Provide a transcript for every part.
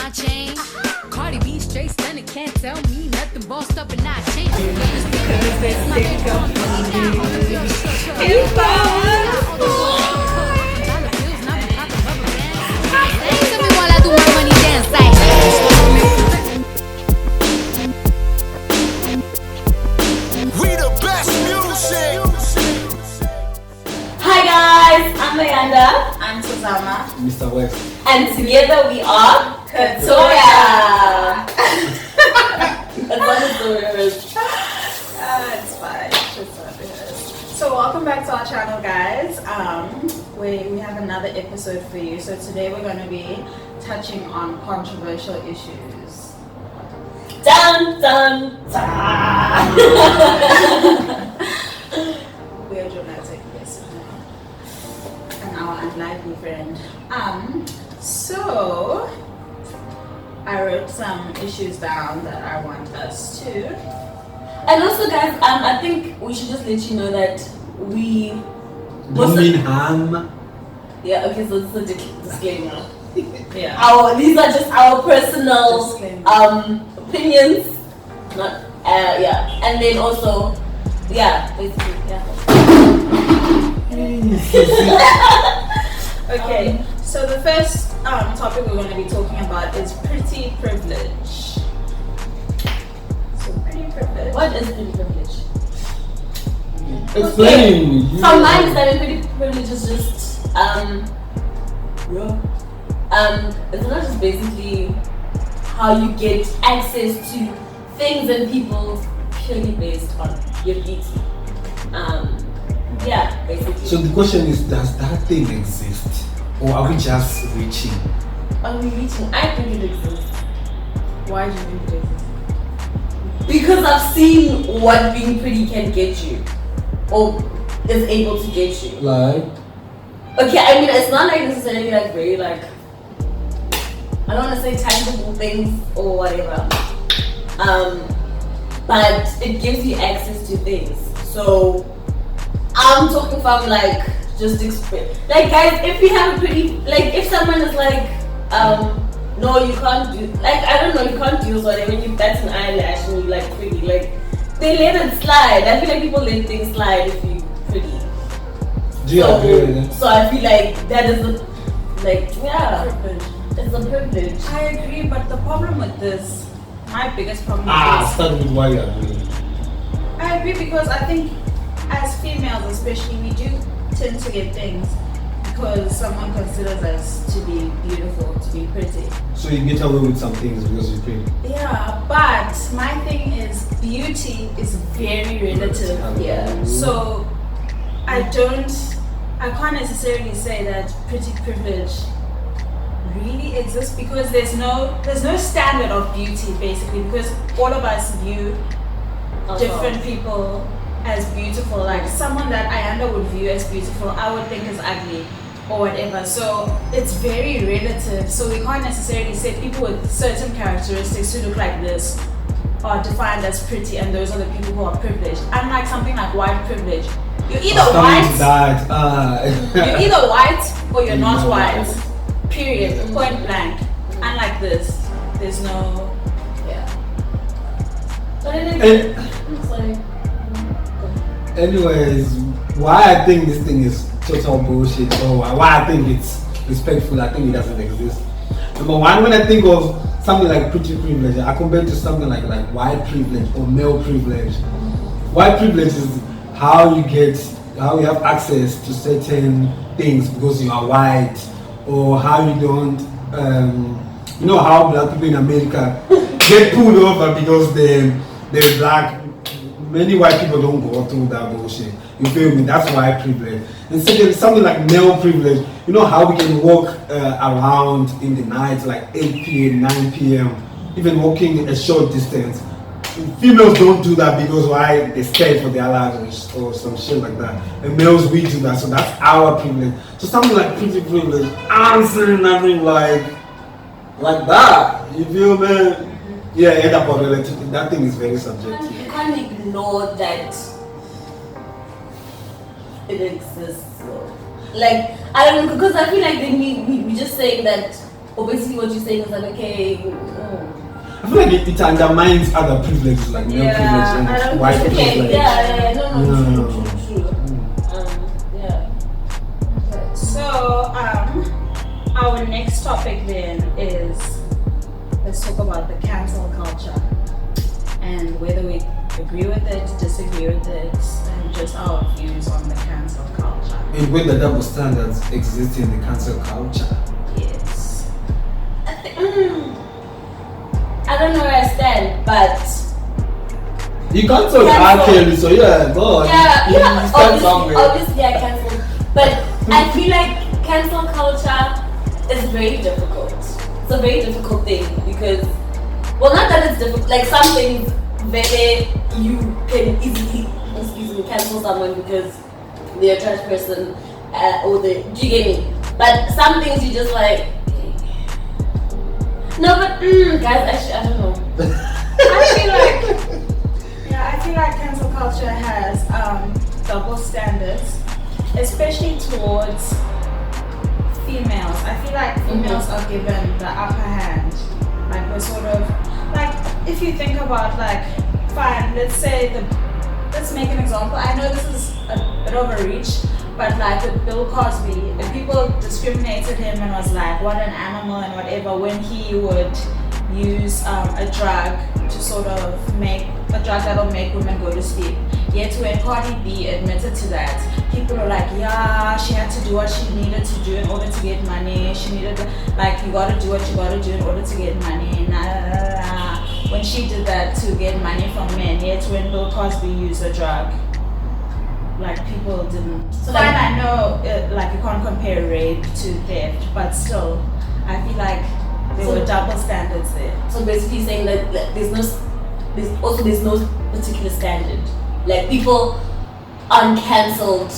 my chain. Cardi B straight stunning, can't tell me nothing. Bossed up and not changed. Tell me while I do my money dance like. We the best music. Hi guys, I'm Mayanda. I'm Tuzama. Mr. West. And together we are Ktoya. That's what Ktoya is. It's fine. It's fabulous. So welcome back to our channel, guys. We have another episode for you. So today we're going to be touching on controversial issues. Dun dun dun. We are dramatic, yes. And our unlikely friend. So I wrote some issues down that I want us to. And also guys, I think we should just let you know that we Don't mean harm. yeah, okay, so this is a disclaimer. Yeah. These are just our personal Disclaimer. opinions. Not yeah. And then also basically Okay, so the first topic we're going to be talking about is pretty privilege. So pretty privilege. What is pretty privilege? Explain. From my understanding, pretty privilege is just it's not just basically how you get access to things and people purely based on your beauty. Basically. So the question is, does that thing exist? Or are we just reaching? Are we reaching? I think it exists. Why do you think it exists? Because I've seen what being pretty can get you. Or is able to get you. Like? Okay, I mean, it's not like necessarily like very like, I don't want to say tangible things or whatever. But it gives you access to things. So I'm talking from like just experience. Like guys, if you have a pretty, like if someone is like, no, you can't do, like I don't know, you can't do whatever. When you bat an eyelash and you like pretty, like they let it slide. I feel like people let things slide if you pretty. Do you agree with that? So I feel like that is a, like privilege. It's a privilege. I agree, but the problem with this, my biggest problem Start with why you agree. I agree because I think as females especially, we do tend to get things because someone considers us to be beautiful, to be pretty. So you get away with some things because you're pretty. Yeah, but my thing is beauty is very relative. Yeah. So I can't necessarily say that pretty privilege really exists because there's no standard of beauty basically, because all of us view different people as beautiful. Like someone that Ayanda would view as beautiful, I would think is ugly or whatever. So it's very relative. So we can't necessarily say people with certain characteristics who look like this are defined as pretty and those are the people who are privileged. Unlike something like white privilege. You're either white you're either white or you're not white. Period. Point blank. Unlike this, there's no But it is. Anyways, why I think this thing is total bullshit, or why I think it's respectful, I think it doesn't exist. Number one, when I think of something like pretty privilege, I compare it to something like white privilege or male privilege. White privilege is how you have access to certain things because you are white, or how you don't, you know how black people in America get pulled over because they're black. Many white people don't go through that bullshit. You feel me? That's white privilege. And second, something like male privilege. You know how we can walk around in the night, like 8 p.m., 9 p.m., even walking a short distance. Females don't do that because why? They're scared for their lives or some shit like that. And males, we do that. So that's our privilege. So something like pretty privilege, I'm saying nothing like that. You feel me? Yeah, end up on relative. That thing is very subjective. You can't ignore that it exists. Like I don't know, because I feel like then we just saying that Or basically what you're saying is like, okay, I feel like it undermines other privileges, like male privilege and white privilege. No, true. Yeah. Okay. So, our next topic then is, let's talk about the cancel culture and whether we agree with it, disagree with it, and just our views on the cancel culture. And when the double standards exist in the cancel culture. Yes. I don't know where I stand, but you cancel R. Kelly, so yeah, go on. Yeah, somewhere. obviously I cancel. But I feel like cancel culture is very difficult. It's a very difficult thing because, well, not that it's difficult, like some things very you can easily, cancel someone because they're a trash person or do you get me? But some things you just like, no, but guys, actually, I don't know. I feel like cancel culture has double standards, especially towards females. I feel like females are given the upper hand. Like we're sort of like, if you think about like, fine, let's make an example. I know this is a bit of a reach, but like with Bill Cosby, if people discriminated him and was like, what an animal and whatever, when he would use a drug to sort of make a drug that'll make women go to sleep. Yet when Cardi B admitted to that, people were like, yeah, she had to do what she needed to do in order to get money. She needed, like, you gotta do what you gotta do in order to get money. Nah, nah, nah, nah. When she did that to get money from men, yet when Bill Cosby used a drug, like people didn't. So like, I know, like you can't compare rape to theft, but still, I feel like there were double standards there. So basically saying that there's no particular standard. Like people uncancelled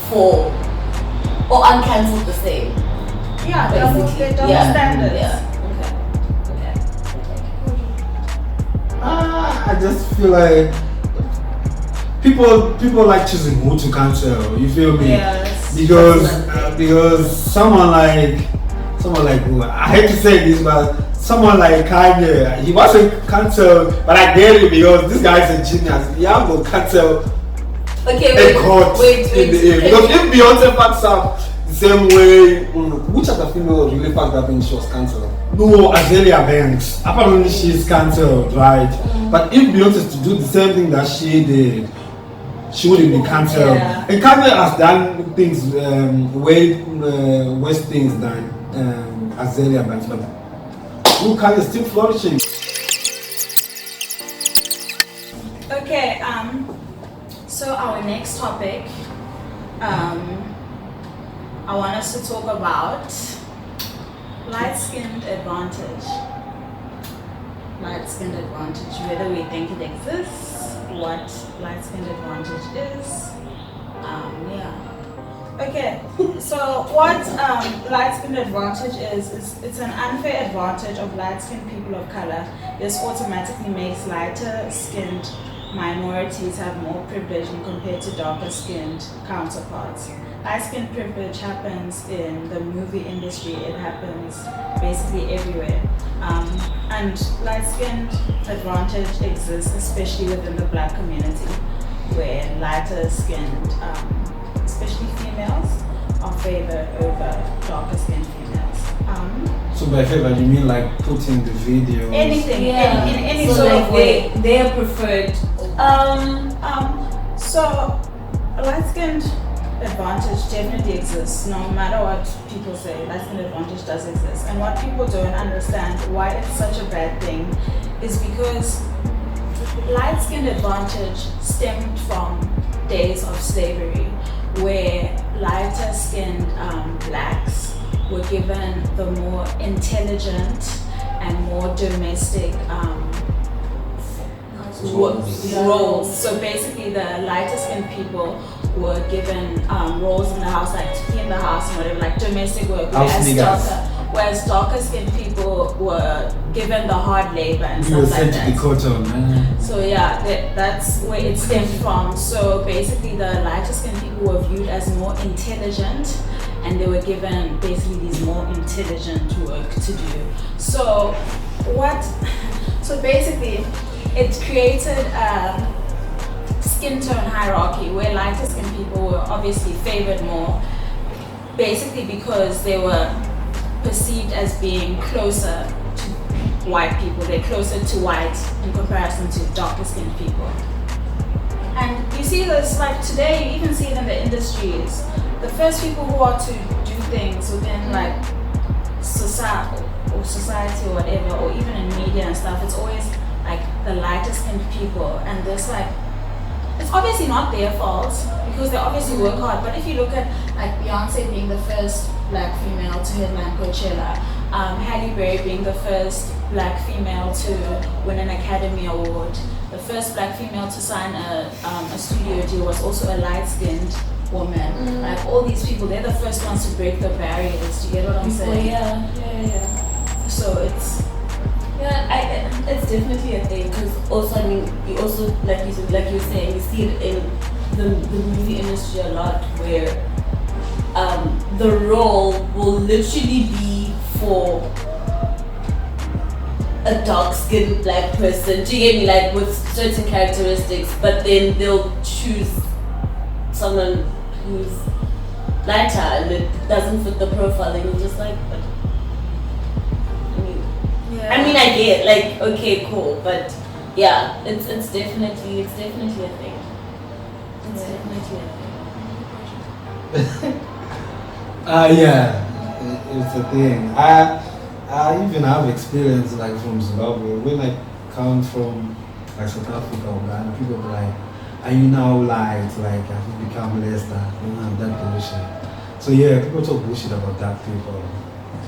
for or uncancelled the same. Yeah, double standards. Yeah. Okay. I just feel like people like choosing who to cancel. You feel me? Yes. Because someone like who, I hate to say this, but someone like Kanye, he wasn't cancelled, but I get it because this guy's a genius. He has to cancel Okay, wait. Because if Beyonce fucks up the same way, which other female really fucked up when she was cancelled? No, Azalea Banks. Apparently she's cancelled, right? But if Beyonce is to do the same thing that she did, she wouldn't be cancelled. Yeah. And Kanye has done things way worse things than Azalea Banks, but Kanye is still flourishing. Okay, so our next topic, I want us to talk about light-skinned advantage. Light-skinned advantage, whether we think it exists, what light-skinned advantage is. Okay, so what light-skinned advantage is it's an unfair advantage of light-skinned people of color. This automatically makes lighter-skinned minorities have more privilege when compared to darker-skinned counterparts. Light-skinned privilege happens in the movie industry. It happens basically everywhere. And light-skinned advantage exists especially within the black community, where lighter-skinned, especially females, are favored over darker-skinned females. So by favor, you mean like putting the video? Anything, in any so sort like of way. they are preferred. So light-skinned advantage definitely exists, no matter what people say. Light-skinned advantage does exist, and what people don't understand why it's such a bad thing is because light-skinned advantage stemmed from days of slavery, where lighter-skinned blacks were given the more intelligent and more domestic roles. So basically the lighter skinned people were given roles in the house, like to clean the house and whatever, like domestic work, whereas whereas darker skinned people were given the hard labor and You were stuff like sent to the that. cotton, man. So yeah, that's where it stemmed from. So basically the lighter skinned people were viewed as more intelligent, and they were given basically these more intelligent work to do. So basically it created a skin tone hierarchy where lighter skinned people were obviously favored more, basically because they were perceived as being closer to white people. They're closer to white in comparison to darker skinned people. And you see this like today, you even see it in the industries. The first people who are to do things within like society or whatever, or even in media and stuff, it's always like the lighter skinned people. And there's like, it's obviously not their fault because they obviously work hard. But if you look at like Beyonce being the first black female to headline Coachella, Halle Berry being the first black female to win an Academy Award, the first black female to sign a studio deal was also a light-skinned woman. Like all these people, they're the first ones to break the barriers. Do you get what I'm saying? Yeah. So it's it's definitely a thing, because also I mean you also like you were saying, you see it in the movie industry a lot where the role will literally be for a dark-skinned black person, do you get me, like with certain characteristics, but then they'll choose someone who's lighter and it doesn't fit the profile, and you're just like, but I mean, I get like, okay, cool, but yeah, it's definitely a thing. It's definitely a thing. Yeah, it's a thing. I even have experience like from Zimbabwe. When I come from like South Africa or Ghana, people be like, are you now light? Like, have you become less than? You know, that bullshit. So yeah, people talk bullshit about dark people,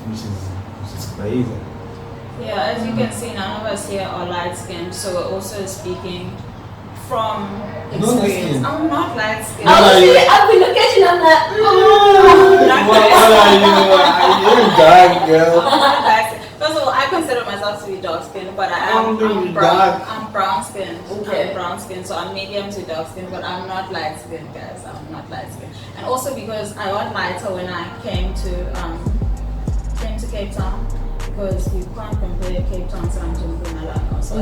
which is crazy. yeah, as you can see, none of us here are light skinned, so we're also speaking from experience. I'm not light skinned. I've been looking at you and I'm like, What are you? You're dark, girl. I'm not light skinned. First of all, I consider myself to be dark skinned, but I'm brown skinned. Okay. I'm brown skinned, so I'm medium to dark skinned, but I'm not light skinned, guys. I'm not light skinned. And also because I got lighter when I came to Cape Town, because you can't compare Cape Town to Mpumalanga. So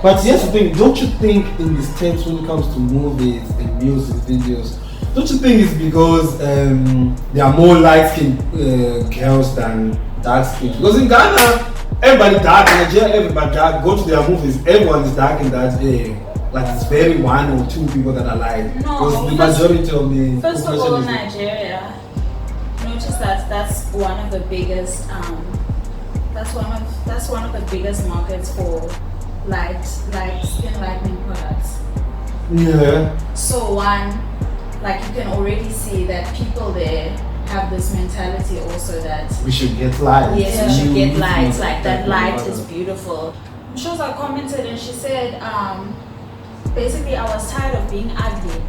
But here's the thing, don't you think in the States when it comes to movies and music videos, don't you think it's because there are more light-skinned girls than dark-skinned? Because in Ghana, everybody dark, in Nigeria, everybody dark. Go to their movies, everyone is dark in that way. Like it's very one or two people that are light. No, because the majority of the first of population all, is Nigeria. Notice that that's one of the biggest. That's one of the biggest markets for light skin lightening products. yeah. So like you can already see that people there have this mentality also that We should get light. yes, we should get light. Like that light matter. is beautiful. Shoza commented and she said, basically I was tired of being ugly.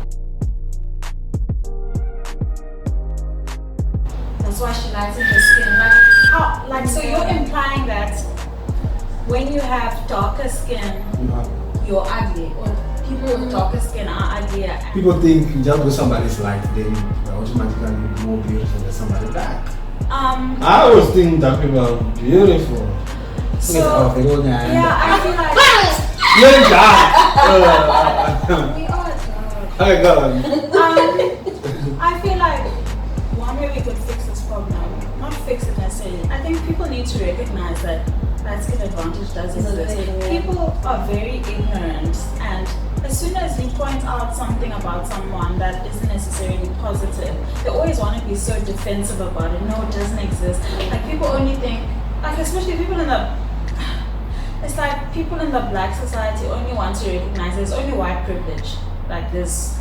That's why she lightened her skin. Like how? Like so you're implying that when you have darker skin, you're ugly, or people with darker skin are uglier. People think just because somebody's light, then they're automatically more beautiful than somebody black. I always think that people are beautiful. So yeah, I feel like You're dark. we are dark. Oh God. I feel like one way we could fix this problem, not fix it necessarily. I think people need to recognize that light skin advantage does exist. People are very ignorant, and as soon as you point out something about someone that isn't necessarily positive, they always want to be so defensive about it. No, it doesn't exist. Like people only think, like especially people in the, it's like people in the black society only want to recognize there's only white privilege. Like this,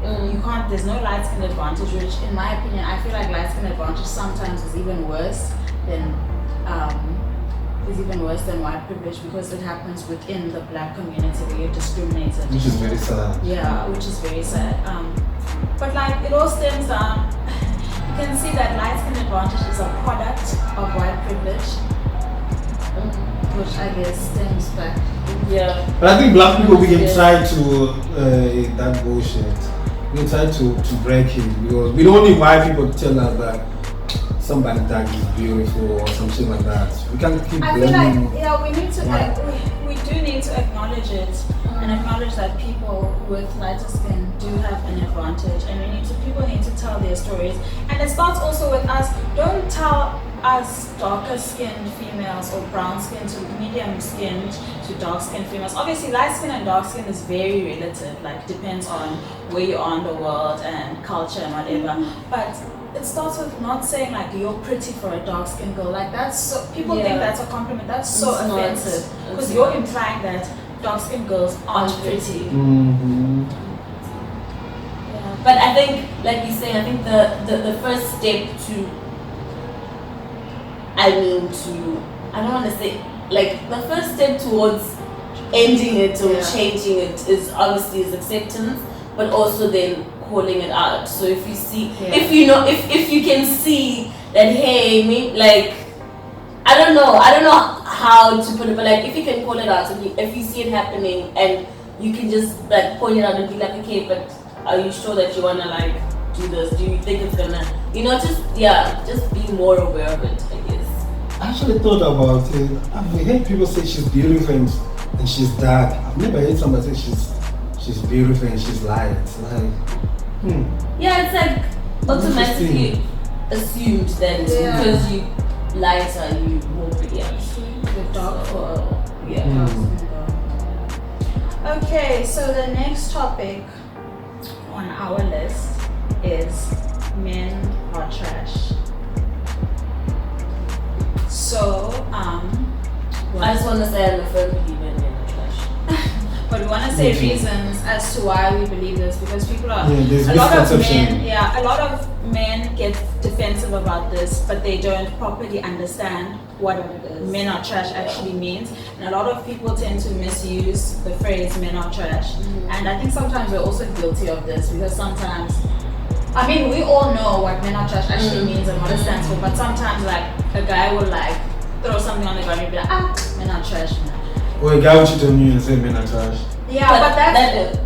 you can't. There's no light skin advantage, which in my opinion, I feel like light skin advantage sometimes is even worse than white privilege, because it happens within the black community where you're discriminated. Which is very sad. Yeah, which is very sad. But like it all stems down. You can see that light skin advantage is a product of white privilege, which I guess stems back. Yeah. But I think black people, we can try to that bullshit. We can try to break it because we don't need white people to tell us that somebody dark is beautiful or some shit like that. We can't keep I feel blaming. like, yeah, we need to like, we do need to acknowledge it and acknowledge that people with lighter skin do have an advantage, and people need to tell their stories. And it starts also with us. Don't tell us darker skinned females or brown skinned to medium skinned to dark skinned females. Obviously light skin and dark skin is very relative, like depends on where you are in the world and culture and whatever. But it starts with not saying like you're pretty for a dark skinned girl. Like that's so, people think that's a compliment. That's so It's not. offensive because It's you're not. implying that dark skinned girls aren't pretty. Mm-hmm. Yeah. But I think, like you say, I think the first step to, I don't want to say, like the first step towards ending it or changing it is obviously is acceptance, but also then calling it out. So if you see, if you can see that, hey, me, like, I don't know how to put it, but like if you can call it out, if you see it happening and you can just like point it out and be like, okay, but are you sure that you wanna like do this? Do you think it's gonna, just be more aware of it, I guess. I actually thought about it. I've heard people say she's beautiful and she's dark. I've never heard somebody say she's beautiful and she's light. Like, Yeah, it's like automatically assumed that because you lighter, you more pretty. The dark or Yeah. Okay, so the next topic on our list is men are trash. So, I just want to say I'm a firm believer in men are trash. but we want to say reasons as to why we believe this, because people are there's a lot of misconception. men. A lot of men get defensive about this, but they don't properly understand what men are trash actually means. And a lot of people tend to misuse the phrase men are trash. And I think sometimes we're also guilty of this because sometimes, I mean, we all know what men are trash actually means and what it stands for, but sometimes like a guy will like throw something on the ground and be like, men are trash. or a guy will cheat on you and say men are trash. Yeah, but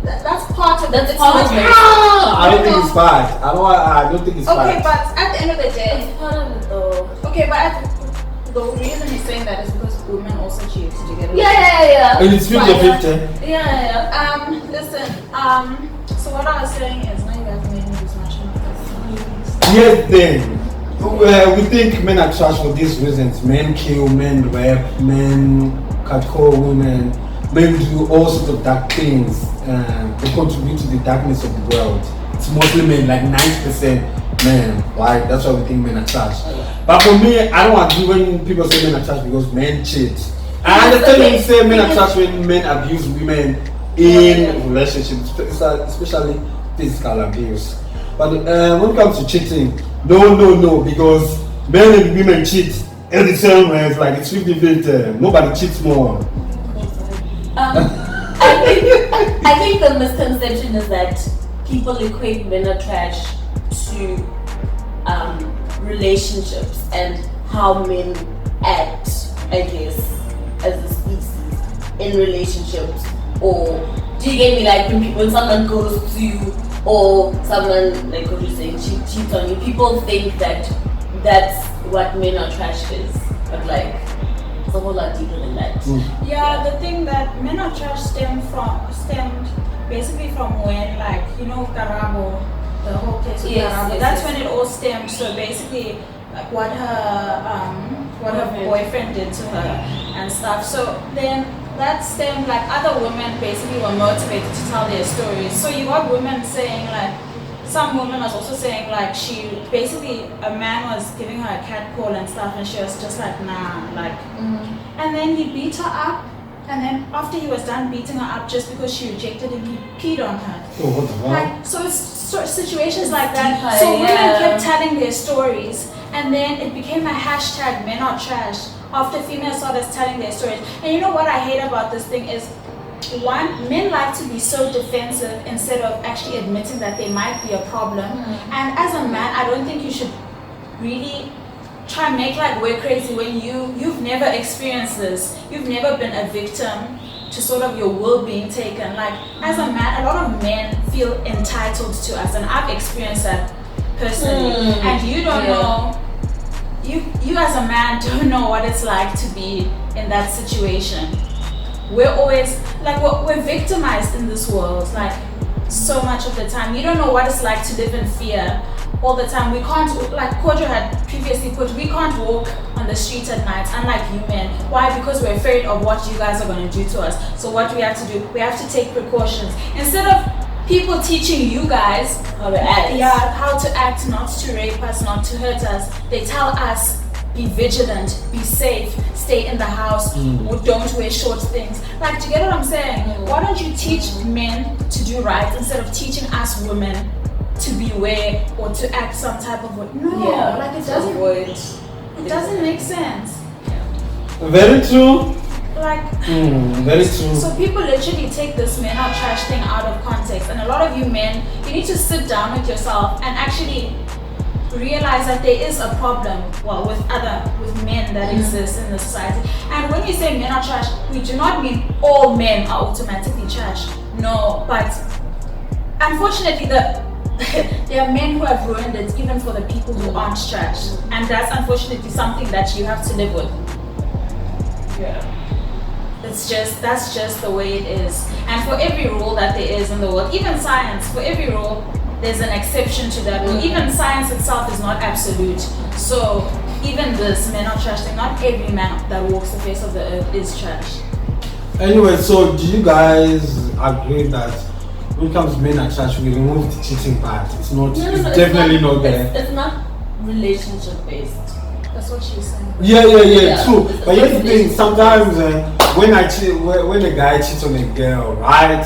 that's part of That's it. part of it. I don't think it's bad. I don't think it's Okay, bad. but at the end of the day, It's part of it though. okay, but the reason he's saying that is because women also cheat. Did you get it? Yeah. And it's 50-50. Yeah. Listen, so what I was saying is, now you guys made me lose my train of thought. Here's the thing. We think men are trash for these reasons. Men kill, men rape, men catcall women, men do all sorts of dark things. They contribute to the darkness of the world. It's mostly men, like 90% men, right? That's why we think men are trash. But for me, I don't agree when people say men are trash because men cheat. I understand when you say men are trash when men abuse women in relationships, especially physical abuse. But when it comes to cheating, no, because men and women cheat in the same way. It's like it's 50-50. Nobody cheats more. I think the misconception is that people equate men are trash to relationships and how men act, I guess, as a species in relationships. Or do you get me? Like when someone goes to you or someone, like what you're saying, cheats on you, people think that that's what men are trash is, but like it's a whole lot deeper than that. Yeah, the thing that men are trash stemmed basically from when, like, you know, Karabo, the whole case with Karabo. That's when it all stemmed. So basically, like what her boyfriend did to her and stuff. So then that stemmed, like other women basically were motivated to tell their stories. So you got women saying like, some woman was also saying like she basically, a man was giving her a cat call and stuff and she was just like, nah, like, and then he beat her up, and then after he was done beating her up just because she rejected him, he peed on her. Oh, what the hell? Like, so it's situations like that. So women kept telling their stories, and then it became a hashtag men are trash after females started telling their stories. And you know what I hate about this thing is, one, men like to be so defensive instead of actually admitting that they might be a problem. And as a man, I don't think you should really try and make like we're crazy when you've never experienced this. You've never been a victim to sort of your will being taken. Like as a man, a lot of men feel entitled to us, and I've experienced that personally. And you don't know, you as a man don't know what it's like to be in that situation. We're always like we're victimized in this world, like so much of the time. You don't know what it's like to live in fear all the time. We can't, like Kojo had previously put, we can't walk on the street at night, unlike you men. Why? Because we're afraid of what you guys are going to do to us. So what we have to do, we have to take precautions. Instead of people teaching you guys how to act. Yeah, how to act, not to rape us, not to hurt us, they tell us, be vigilant, be safe, stay in the house, don't wear short things. Like, do you get what I'm saying? Why don't you teach men to do right instead of teaching us women to beware or to act some type of way? No, like it doesn't make sense. Very true. Like, very true. So people literally take this men are trash thing out of context, and a lot of you men, you need to sit down with yourself and actually realize that there is a problem, with men that exist in the society. And when you say men are trash, we do not mean all men are automatically trash. No, but unfortunately there are men who have ruined it even for the people who aren't trash, and that's unfortunately something that you have to live with. That's just the way it is. And for every rule that there is in the world, even science, for every rule there's an exception to that rule. Even science itself is not absolute. So even this men are trash thing, not every man that walks the face of the earth is trash. Anyway, so do you guys agree that when it comes to men are trash, we remove the cheating part? It's not. It's definitely not there. It's not relationship based. That's what she's saying. Yeah, true. But here's the thing: sometimes when a guy cheats on a girl, right?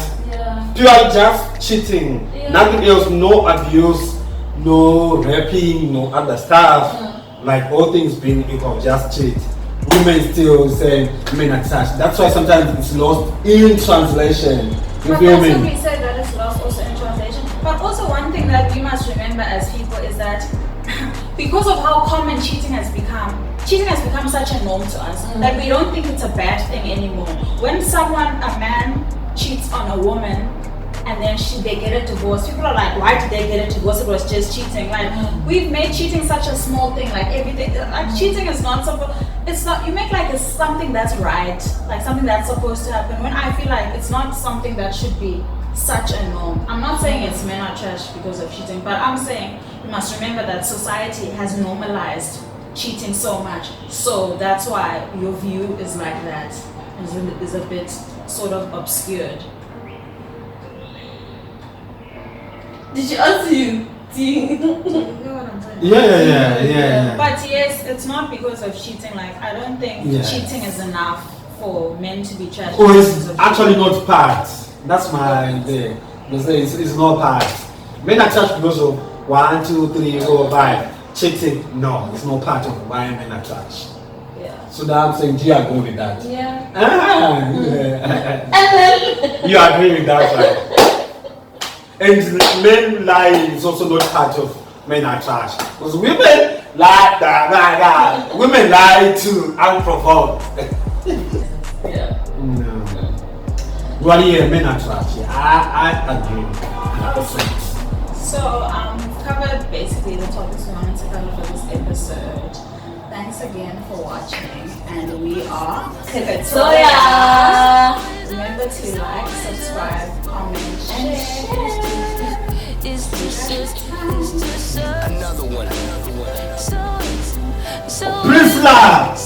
Pure just cheating, nothing else, no abuse, no raping, no other stuff. Like all things being equal, just cheat. Women still say men are trash. That's why sometimes it's lost in translation. You feel me? But we said that it's lost also in translation. But also one thing that we must remember as people is that because of how common cheating has become such a norm to us that we don't think it's a bad thing anymore. When a man cheats on a woman and then they get a divorce, people are like, why did they get a divorce? It was just cheating. Like we've made cheating such a small thing, like everything. Like cheating is not you make like it's something that's right, like something that's supposed to happen, when I feel like it's not something that should be such a norm. I'm not saying it's men are trash because of cheating, but I'm saying you must remember that society has normalized cheating so much, so that's why your view is like that, is a bit sort of obscured. Did she answer you? Do you know what I'm saying? Yeah. But yes, it's not because of cheating. Like I don't think cheating is enough for men to be trash. Or it's actually not part. That's my idea. It's not part. Men are trash because of 1, 2, 3, 4, 5. Cheating, no, it's not part of why men are trash. Yeah. So that I'm saying, do you agree with that? Yeah. You agree with that, right? And men lying is also not part of men are trash. Because women lie, women lie too, unprovoked. Yeah. No. Well, yeah, men are trash. Yeah, I agree. 100%. So, we've covered basically the topics we wanted to cover for this episode. Thanks again for watching, and we are Ktoya. Remember to like, subscribe, comment, share. Another one. Please laugh.